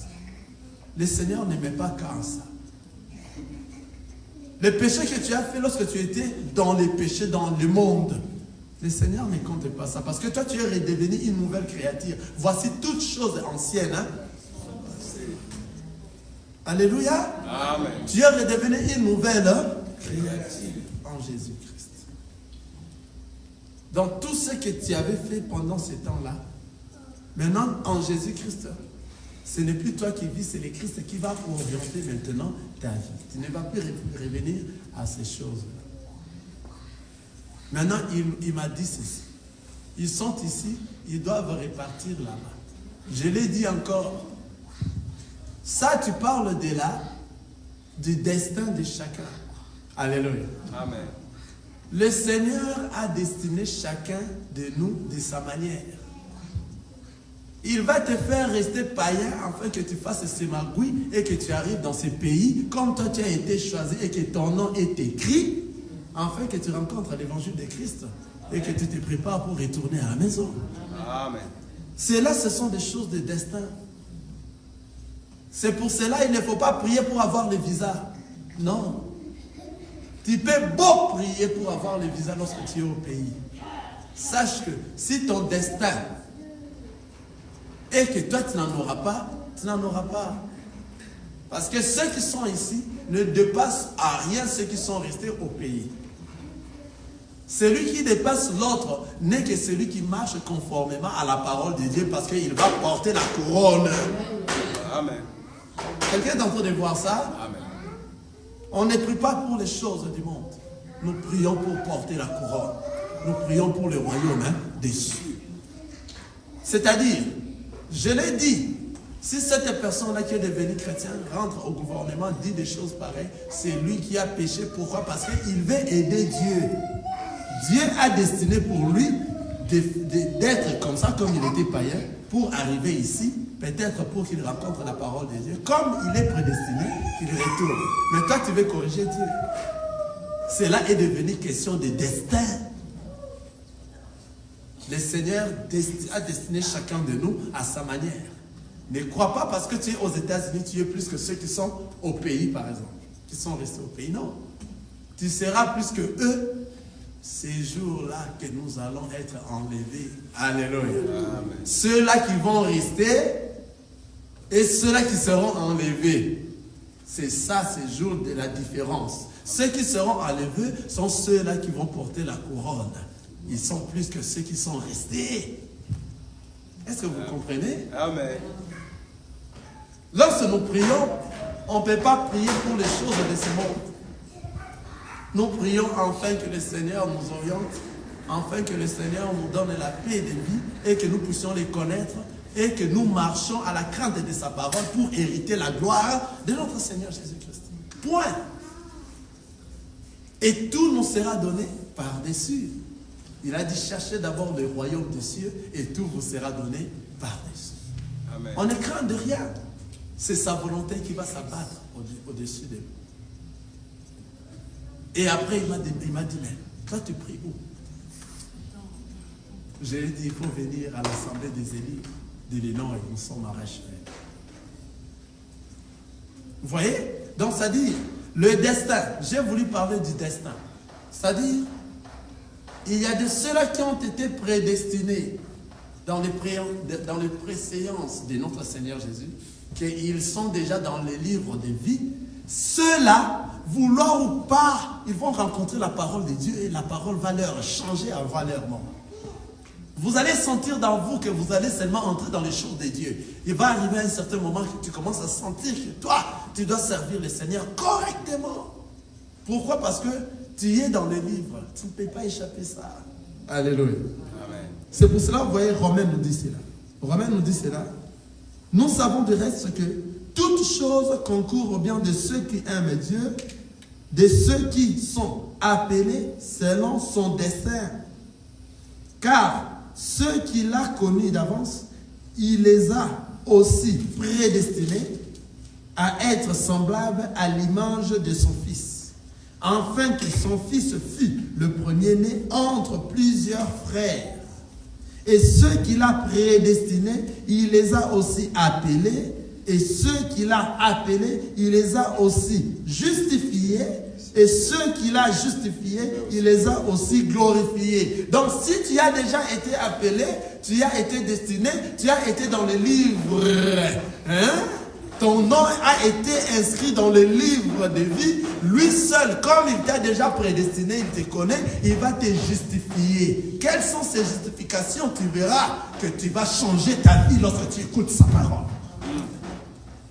le Seigneur n'aimait pas quand ça. Le péché que tu as fait lorsque tu étais dans les péchés, dans le monde, le Seigneur ne compte pas ça. Parce que toi, tu es redevenu une nouvelle créature. Voici toutes choses anciennes. Hein? Alléluia. Amen. Tu es redevenu une nouvelle créature en Jésus-Christ. Donc, tout ce que tu avais fait pendant ce temps-là, maintenant, en Jésus-Christ, ce n'est plus toi qui vis, c'est le Christ qui va orienter maintenant ta vie. Tu ne vas plus revenir à ces choses-là. Maintenant, il m'a dit ceci. Ils sont ici, ils doivent repartir là-bas. Je l'ai dit encore. Ça, tu parles de là, du destin de chacun. Alléluia. Amen. Le Seigneur a destiné chacun de nous de sa manière. Il va te faire rester païen afin que tu fasses ces magouilles et que tu arrives dans ces pays comme toi tu as été choisi et que ton nom est écrit afin que tu rencontres l'évangile de Christ et que tu te prépares pour retourner à la maison. Amen. Cela, ce sont des choses de destin. C'est pour cela qu'il ne faut pas prier pour avoir le visa. Non. Tu peux beau prier pour avoir le visa lorsque tu es au pays. Sache que si ton destin et que toi tu n'en auras pas, tu n'en auras pas. Parce que ceux qui sont ici ne dépassent à rien ceux qui sont restés au pays. Celui qui dépasse l'autre n'est que celui qui marche conformément à la parole de Dieu parce qu'il va porter la couronne. Amen. Quelqu'un est en train de voir ça? Amen. On ne prie pas pour les choses du monde. Nous prions pour porter la couronne. Nous prions pour le royaume des cieux. C'est-à-dire, je l'ai dit, si cette personne-là qui est devenue chrétienne rentre au gouvernement, dit des choses pareilles, c'est lui qui a péché. Pourquoi? Parce qu'il veut aider Dieu. Dieu a destiné pour lui d'être comme ça, comme il était païen, pour arriver ici, peut-être pour qu'il rencontre la parole de Dieu. Comme il est prédestiné, qu'il retourne. Mais toi, tu veux corriger Dieu. Cela est devenu question de destin. Le Seigneur a destiné chacun de nous à sa manière. Ne crois pas parce que tu es aux États-Unis, tu es plus que ceux qui sont au pays, par exemple, qui sont restés au pays. Non. Tu seras plus que eux. Ces jours-là que nous allons être enlevés. Alléluia. Ceux-là qui vont rester et ceux-là qui seront enlevés. C'est ça, ces jours de la différence. Ceux qui seront enlevés sont ceux-là qui vont porter la couronne. Ils sont plus que ceux qui sont restés. Est-ce que vous comprenez? Amen. Lorsque nous prions, on ne peut pas prier pour les choses de ce monde. Nous prions afin que le Seigneur nous oriente, afin que le Seigneur nous donne la paix de vie et que nous puissions les connaître et que nous marchions à la crainte de sa parole pour hériter la gloire de notre Seigneur Jésus-Christ. Point. Et tout nous sera donné par-dessus. Il a dit, cherchez d'abord le royaume des cieux et tout vous sera donné par-dessus. Amen. On ne craint de rien. C'est sa volonté qui va s'abattre au-dessus de nous. Et après, il m'a dit, mais toi tu pries où? Je lui ai dit, il faut venir à l'assemblée des élus de l'élan et nous sommes arrachés. Vous voyez? Donc ça dit, le destin, j'ai voulu parler du destin. C'est-à-dire, il y a de ceux-là qui ont été prédestinés dans les préséances de notre Seigneur Jésus, qu'ils sont déjà dans les livres de vie. Ceux-là, vouloir ou pas, ils vont rencontrer la parole de Dieu et la parole va leur changer avant leur mort. Vous allez sentir dans vous que vous allez seulement entrer dans les choses de Dieu. Il va arriver à un certain moment que tu commences à sentir que toi, tu dois servir le Seigneur correctement. Pourquoi? Parce que tu es dans les livres. Tu ne peux pas échapper ça. Alléluia. Amen. C'est pour cela, vous voyez, Romains nous dit cela. Romains nous dit cela. Nous savons de reste que toute chose concourt au bien de ceux qui aiment Dieu, de ceux qui sont appelés selon son dessein. Car ceux qu'il a connus d'avance, il les a aussi prédestinés à être semblables à l'image de son Fils, afin que son Fils fût le premier-né entre plusieurs frères. Et ceux qu'il a prédestinés, il les a aussi appelés. Et ceux qu'il a appelés, il les a aussi justifiés. Et ceux qu'il a justifiés, il les a aussi glorifiés. Donc si tu as déjà été appelé, tu as été destiné, tu as été dans le livre, ton nom a été inscrit dans le livre de vie. Lui seul, comme il t'a déjà prédestiné, il te connaît, il va te justifier. Quelles sont ces justifications? Tu verras que tu vas changer ta vie lorsque tu écoutes sa parole.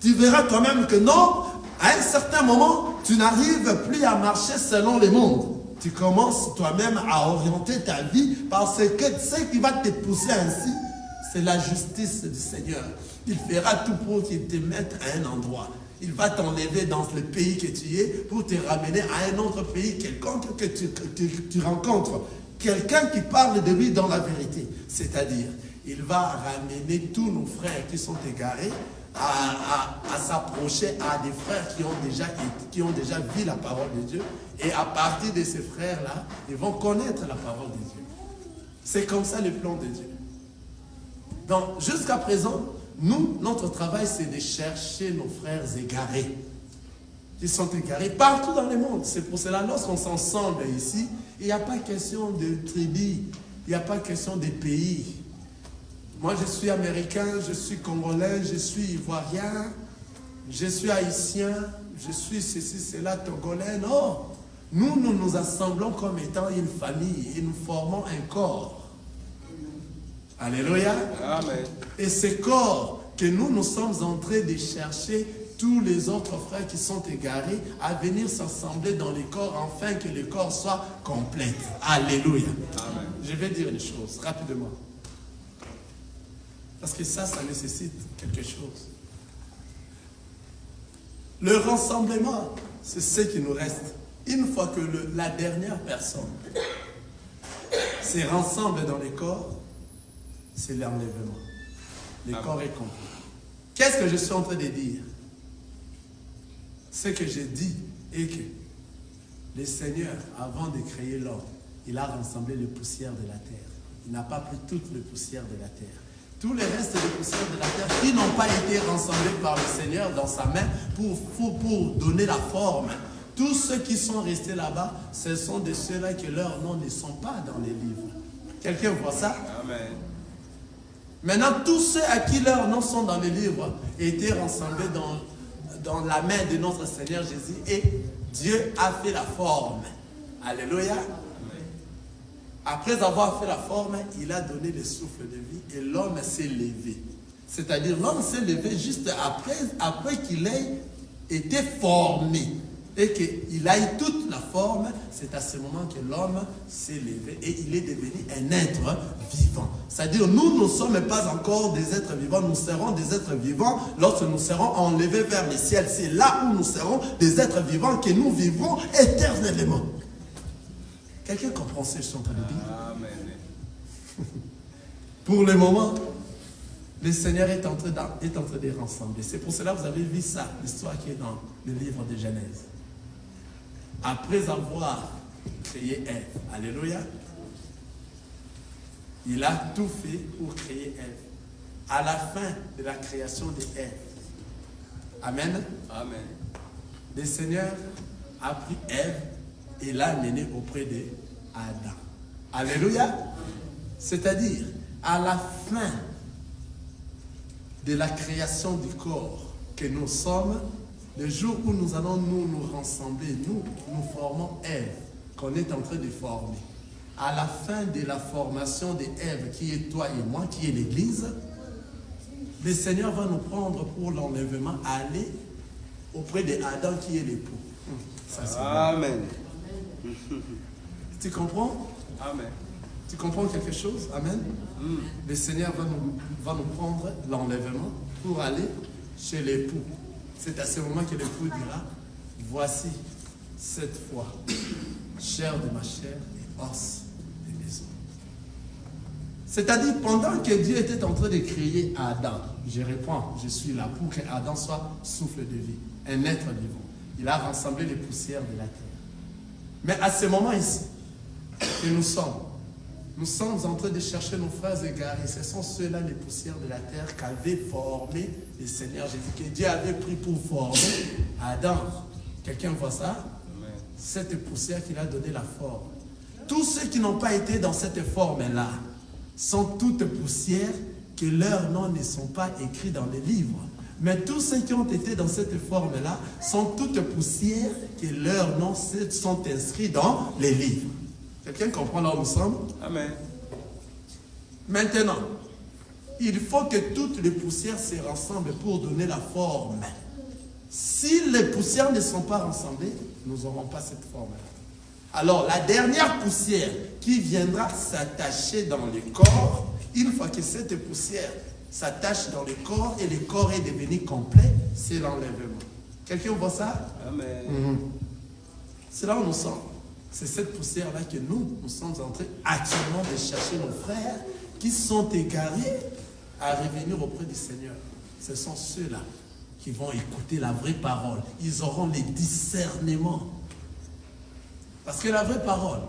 Tu verras toi-même que non, à un certain moment, tu n'arrives plus à marcher selon le monde. Tu commences toi-même à orienter ta vie parce que ce qui va te pousser ainsi, c'est la justice du Seigneur. Il fera tout pour qu'il te mette à un endroit. Il va t'enlever dans le pays que tu es pour te ramener à un autre pays quelconque que tu rencontres. Quelqu'un qui parle de lui dans la vérité. C'est-à-dire, il va ramener tous nos frères qui sont égarés à s'approcher à des frères qui ont déjà vu la parole de Dieu. Et à partir de ces frères-là, ils vont connaître la parole de Dieu. C'est comme ça le plan de Dieu. Donc, jusqu'à présent, nous, notre travail, c'est de chercher nos frères égarés. Qui sont égarés partout dans le monde. C'est pour cela, lorsqu'on s'ensemble ici, il n'y a pas question de tribu, il n'y a pas question de pays. Moi, je suis américain, je suis congolais, je suis ivoirien, je suis haïtien, je suis ceci, cela, togolais. Non, nous nous assemblons comme étant une famille et nous formons un corps. Alléluia. Amen. Et ce corps que nous sommes en train de chercher, tous les autres frères qui sont égarés, à venir s'assembler dans les corps, afin que le corps soit complet. Alléluia. Amen. Je vais dire une chose rapidement. Parce que ça nécessite quelque chose. Le rassemblement, c'est ce qui nous reste. Une fois que la dernière personne se rassemble dans les corps, c'est l'enlèvement. Le corps est complet. Qu'est-ce que je suis en train de dire? Ce que je dis est que le Seigneur, avant de créer l'homme, il a rassemblé les poussières de la terre. Il n'a pas pris toutes les poussières de la terre. Tous les restes de poussières de la terre qui n'ont pas été rassemblés par le Seigneur dans sa main pour donner la forme. Tous ceux qui sont restés là-bas, ce sont de ceux-là que leurs noms ne sont pas dans les livres. Quelqu'un voit ça? Amen. Maintenant, tous ceux à qui leurs noms sont dans les livres étaient rassemblés dans la main de notre Seigneur Jésus et Dieu a fait la forme. Alléluia. Après avoir fait la forme, il a donné le souffle de vie et l'homme s'est levé. C'est-à-dire, l'homme s'est levé juste après qu'il ait été formé et qu'il a eu toute la forme. C'est à ce moment que l'homme s'est levé et il est devenu un être vivant. C'est-à-dire, nous ne sommes pas encore des êtres vivants, nous serons des êtres vivants lorsque nous serons enlevés vers le ciel. C'est là où nous serons des êtres vivants que nous vivrons éternellement. Quelqu'un comprend ce que je suis en train de dire? Amen. Pour le moment, le Seigneur est en train de les rassembler. C'est pour cela que vous avez vu ça, l'histoire qui est dans le livre de Genèse. Après avoir créé Ève, alléluia, il a tout fait pour créer Ève. À la fin de la création de Ève, amen, Amen. le Seigneur a pris Ève et l'a amenée auprès d'Adam. Alléluia. C'est-à-dire, à la fin de la création du corps que nous sommes, le jour où nous allons nous rassembler, nous formons Ève, qu'on est en train de former. À la fin de la formation de Ève, qui est toi et moi, qui est l'Église, le Seigneur va nous prendre pour l'enlèvement, aller auprès d'Adam qui est l'époux. Ça, c'est Amen. bon. Tu comprends? Amen. Tu comprends quelque chose? Amen. Le Seigneur va nous prendre l'enlèvement pour aller chez l'époux. C'est à ce moment que l'époux dira, voici cette fois, chair de ma chair et os de mes os. C'est-à-dire, pendant que Dieu était en train de créer Adam, je réponds, je suis là pour que Adam soit souffle de vie, un être vivant. Il a rassemblé les poussières de la terre. Mais à ce moment ici, que nous sommes en train de chercher nos frères égarés. Ce sont ceux-là, les poussières de la terre, qu'avait formé le Seigneur Jésus, que Dieu avait pris pour former Adam. Quelqu'un voit ça? Amen. Cette poussière qu'il a donné la forme. Tous ceux qui n'ont pas été dans cette forme-là sont toutes poussières que leurs noms ne sont pas écrits dans les livres. Mais tous ceux qui ont été dans cette forme-là sont toutes poussières que leurs noms sont inscrits dans les livres. Quelqu'un comprend là où nous sommes? Amen. Maintenant, il faut que toutes les poussières se rassemblent pour donner la forme. Si les poussières ne sont pas rassemblées, nous n'aurons pas cette forme-là. Alors, la dernière poussière qui viendra s'attacher dans le corps, une fois que cette poussière s'attache dans le corps et le corps est devenu complet, c'est l'enlèvement. Quelqu'un voit ça? Amen. C'est là où nous sommes. C'est cette poussière-là que nous sommes en train actuellement de chercher nos frères qui sont égarés à revenir auprès du Seigneur. Ce sont ceux-là qui vont écouter la vraie parole. Ils auront les discernements. Parce que la vraie parole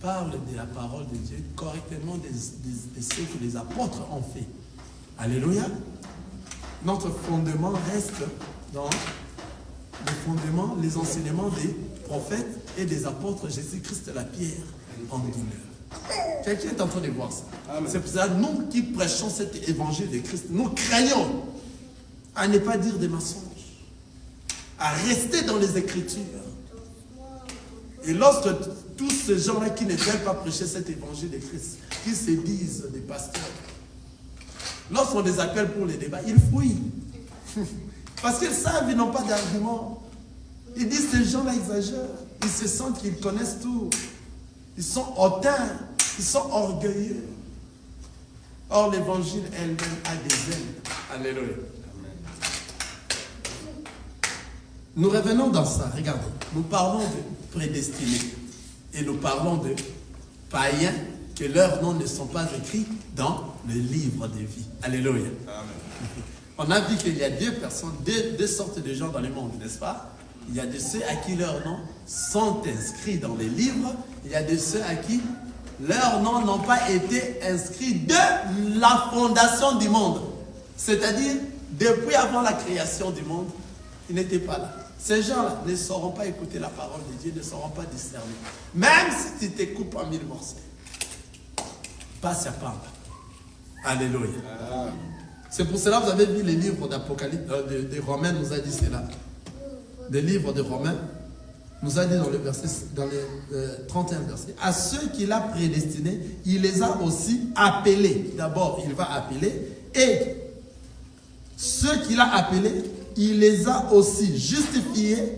parle de la parole de Dieu correctement de ce que les apôtres ont fait. Alléluia. Notre fondement reste dans le fondement, les enseignements des prophètes et des apôtres, Jésus-Christ la pierre angulaire. Quelqu'un est en train de voir ça. Amen. C'est pour ça que nous qui prêchons cet évangile de Christ, nous craignons à ne pas dire des mensonges, à rester dans les Écritures. Et lorsque tous ces gens-là qui ne veulent pas prêcher cet évangile de Christ, qui se disent des pasteurs, lorsqu'on les appelle pour les débats, ils fouillent. Parce qu'ils savent, ils n'ont pas d'argument. Ils disent, ces gens-là exagèrent. Ils se sentent qu'ils connaissent tout. Ils sont hautains. Ils sont orgueilleux. Or, l'évangile elle-même a des ailes. Alléluia. Nous revenons dans ça. Regardez. Nous parlons de prédestinés. Et nous parlons de païens que leurs noms ne sont pas écrits dans le livre de vie. Alléluia. Amen. On a vu qu'il y a deux personnes, deux sortes de gens dans le monde, n'est-ce pas? Il y a de ceux à qui leurs noms sont inscrits dans les livres. Il y a de ceux à qui leurs noms n'ont pas été inscrits de la fondation du monde. C'est-à-dire, depuis avant la création du monde, ils n'étaient pas là. Ces gens-là ne sauront pas écouter la parole de Dieu, ne sauront pas discerner. Même si tu te coupes en 1000 morceaux. Passe à part. Alléluia. C'est pour cela que vous avez vu les livres d'Apocalypse, de Romains nous a dit cela. Les livres de Romains nous a dit dans le 31 verset. À ceux qu'il a prédestinés, il les a aussi appelés. D'abord, il va appeler. Et ceux qu'il a appelés, il les a aussi justifiés.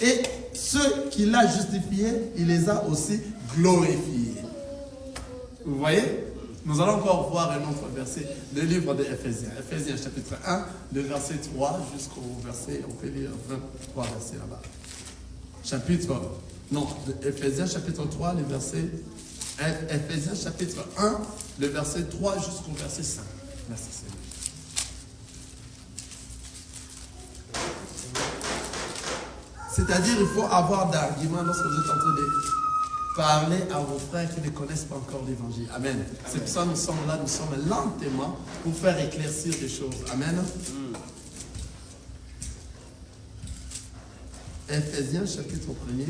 Et ceux qu'il a justifiés, il les a aussi glorifiés. Vous voyez? Nous allons encore voir un autre verset, le livre d'Éphésiens. Éphésiens chapitre 1, le verset 3 jusqu'au verset, on peut lire 23 versets là-bas. Chapitre Non, Éphésiens chapitre 3, le verset... Éphésiens chapitre 1, le verset 3 jusqu'au verset 5. Merci Seigneur. C'est-à-dire, il faut avoir d'arguments lorsque vous êtes en train de parler à vos frères qui ne connaissent pas encore l'évangile. Amen. C'est pour ça que nous sommes là, nous sommes lentement pour faire éclaircir des choses. Amen. Éphésiens chapitre 1er,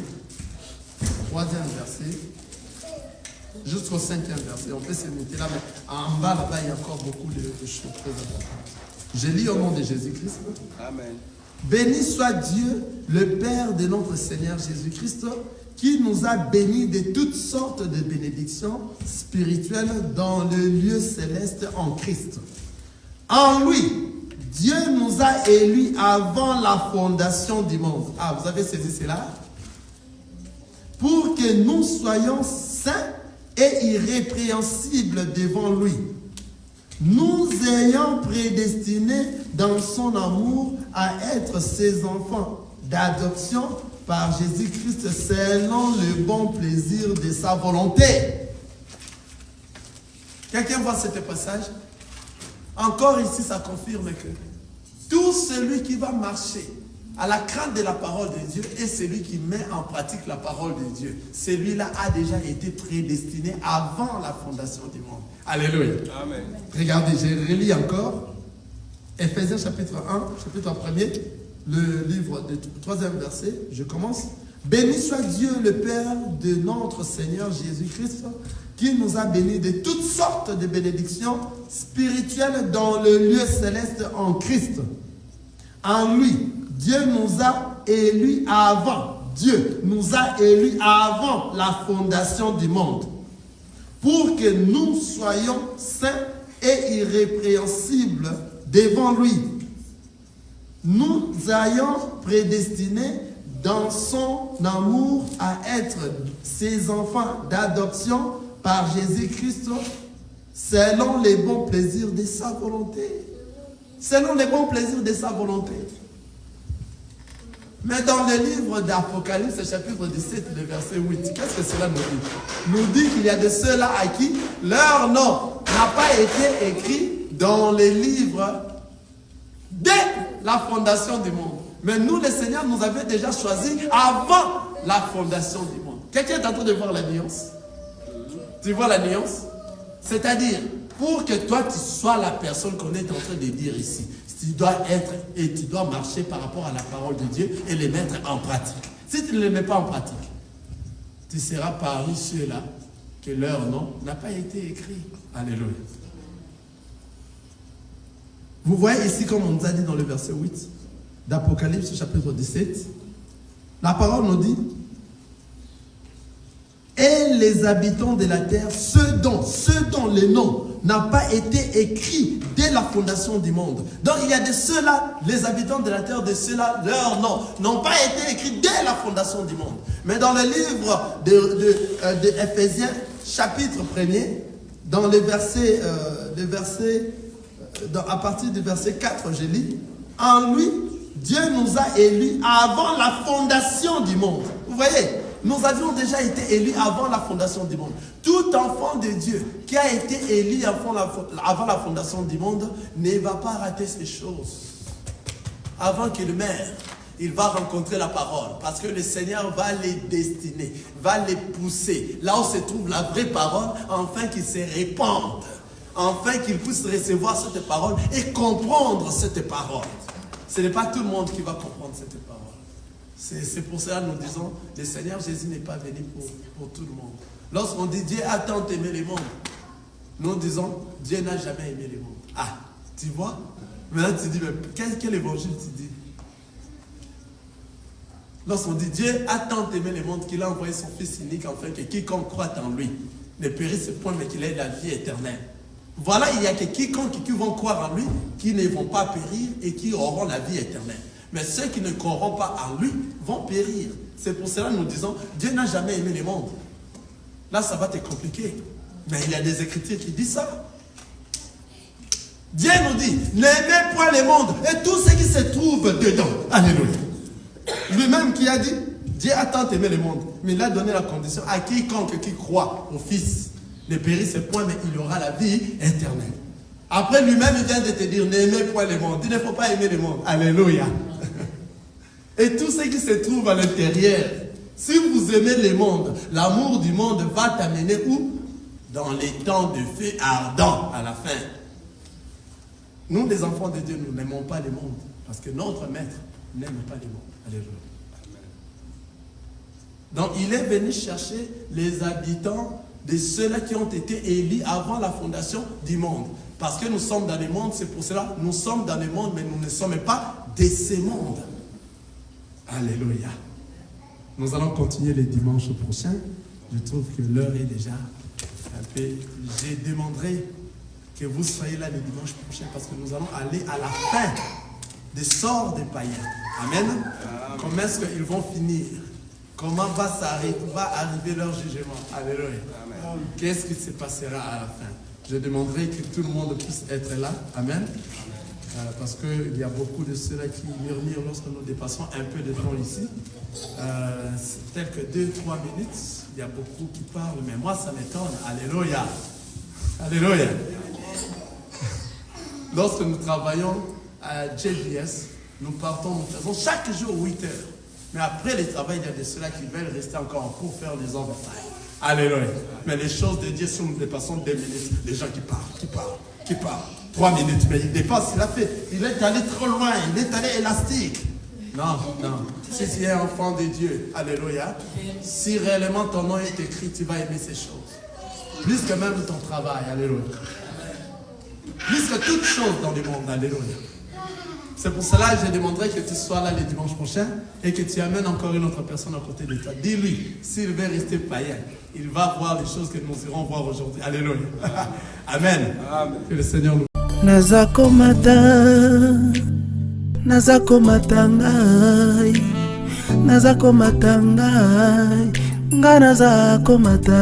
3e verset, jusqu'au 5e verset. On peut se mettre là, mais en bas là-bas, il y a encore beaucoup de choses très importantes. Je lis au nom de Jésus-Christ. Amen. Béni soit Dieu, le Père de notre Seigneur Jésus-Christ, qui nous a bénis de toutes sortes de bénédictions spirituelles dans le lieu céleste en Christ. En lui, Dieu nous a élus avant la fondation du monde. Ah, vous avez saisi cela? Pour que nous soyons saints et irrépréhensibles devant lui, nous ayant prédestinés dans son amour à être ses enfants d'adoption par Jésus-Christ selon le bon plaisir de sa volonté. Quelqu'un voit ce passage? Encore ici, ça confirme que tout celui qui va marcher à la crainte de la parole de Dieu est celui qui met en pratique la parole de Dieu. Celui-là a déjà été prédestiné avant la fondation du monde. Alléluia. Amen. Regardez, je relis encore. Éphésiens chapitre 1, chapitre 1er, le livre du 3e verset. Je commence. Béni soit Dieu le Père de notre Seigneur Jésus-Christ, qui nous a bénis de toutes sortes de bénédictions spirituelles dans le lieu céleste en Christ. En lui, Dieu nous a élus avant. Dieu nous a élus avant la fondation du monde, pour que nous soyons saints et irrépréhensibles devant lui. Nous ayons prédestinés dans son amour à être ses enfants d'adoption par Jésus-Christ, selon les bons plaisirs de sa volonté. Selon les bons plaisirs de sa volonté. Mais dans le livre d'Apocalypse, chapitre 17, le verset 8, qu'est-ce que cela nous dit? Nous dit qu'il y a de ceux-là à qui leur nom n'a pas été écrit dans les livres dès la fondation du monde. Mais nous, le Seigneur, nous avait déjà choisi avant la fondation du monde. Quelqu'un est en train de voir la nuance? Tu vois la nuance? C'est-à-dire, pour que toi, tu sois la personne qu'on est en train de dire ici, tu dois être et tu dois marcher par rapport à la parole de Dieu et les mettre en pratique. Si tu ne les mets pas en pratique, tu seras parmi ceux-là que leur nom n'a pas été écrit. Alléluia. Vous voyez ici, comme on nous a dit dans le verset 8 d'Apocalypse chapitre 17, la parole nous dit: et les habitants de la terre, ceux dont le nom n'a pas été écrit dès la fondation du monde. Donc il y a de ceux-là, les habitants de la terre, de ceux-là, leurs noms n'ont pas été écrits dès la fondation du monde. Mais dans le livre de Éphésiens, chapitre 1er, dans le verset, à partir du verset 4, je lis: en lui, Dieu nous a élus avant la fondation du monde. Vous voyez, nous avions déjà été élus avant la fondation du monde. Tout enfant de Dieu qui a été élu avant la fondation du monde ne va pas rater ces choses. Avant qu'il meure, il va rencontrer la parole. Parce que le Seigneur va les destiner, va les pousser. Là où se trouve la vraie parole, afin qu'ils se répandent. Afin qu'ils puissent recevoir cette parole et comprendre cette parole. Ce n'est pas tout le monde qui va comprendre cette parole. C'est pour cela que nous disons, le Seigneur Jésus n'est pas venu pour tout le monde. Lorsqu'on dit Dieu a tant aimé le monde, nous disons Dieu n'a jamais aimé le monde. Ah, tu vois? Maintenant tu dis, mais quel évangile tu dis? Lorsqu'on dit Dieu a tant aimé le monde qu'il a envoyé son Fils unique afin que quiconque croit en lui ne périsse point mais qu'il ait la vie éternelle. Voilà, il y a que quiconque qui vont croire en lui, qui ne vont pas périr et qui auront la vie éternelle. Mais ceux qui ne croiront pas en lui vont périr. C'est pour cela que nous disons, Dieu n'a jamais aimé le monde. Là, ça va te compliquer. Mais il y a des écritures qui disent ça. Dieu nous dit, n'aimez point le monde et tout ce qui se trouve dedans. Alléluia. Lui-même qui a dit, Dieu a tant aimé le monde, mais il a donné la condition à quiconque qui croit au Fils ne périsse point, mais il aura la vie éternelle. Après lui-même, il vient de te dire, n'aimez point le monde. Il ne faut pas aimer le monde. Alléluia. Et tout ce qui se trouve à l'intérieur, si vous aimez le monde, l'amour du monde va t'amener où? Dans les temps de feu ardent à la fin. Nous, les enfants de Dieu, nous n'aimons pas le monde. Parce que notre maître n'aime pas le monde. Alléluia. Donc, il est venu chercher les habitants de ceux-là qui ont été élus avant la fondation du monde. Parce que nous sommes dans le monde, c'est pour cela, nous sommes dans le monde, mais nous ne sommes pas de ce monde. Alléluia. Nous allons continuer les dimanches prochains. Je trouve que l'heure est déjà un peu... Je demanderai que vous soyez là les dimanches prochains parce que nous allons aller à la fin des sorts des païens. Amen. Comment est-ce qu'ils vont finir? Comment va arriver leur jugement? Alléluia. Qu'est-ce qui se passera à la fin? Je demanderai que tout le monde puisse être là. Amen. Parce qu'il y a beaucoup de ceux-là qui murmurent lorsque nous dépassons un peu de temps ici. Tel que 2-3 minutes, il y a beaucoup qui parlent, mais moi ça m'étonne. Alléluia. Alléluia. Lorsque nous travaillons à JBS, nous partons, nous faisons chaque jour 8 heures. Mais après le travail, il y a de ceux-là qui veulent rester encore en cours, faire des overtime. Alléluia. Mais les choses de Dieu, si nous dépassons 2 minutes, les gens qui parlent. 3 minutes, mais il dépasse, il est allé trop loin, il est allé élastique. Non. Si tu es enfant de Dieu, alléluia, si réellement ton nom est écrit, tu vas aimer ces choses. Plus que même ton travail, alléluia. Plus que toute chose dans le monde, alléluia. C'est pour cela que je demanderai que tu sois là le dimanche prochain et que tu amènes encore une autre personne à côté de toi. Dis-lui, s'il veut rester païen, il va voir les choses que nous irons voir aujourd'hui. Alléluia. Amen. Amen. Que le Seigneur nous... Nazakomata ngai, nga nazakomata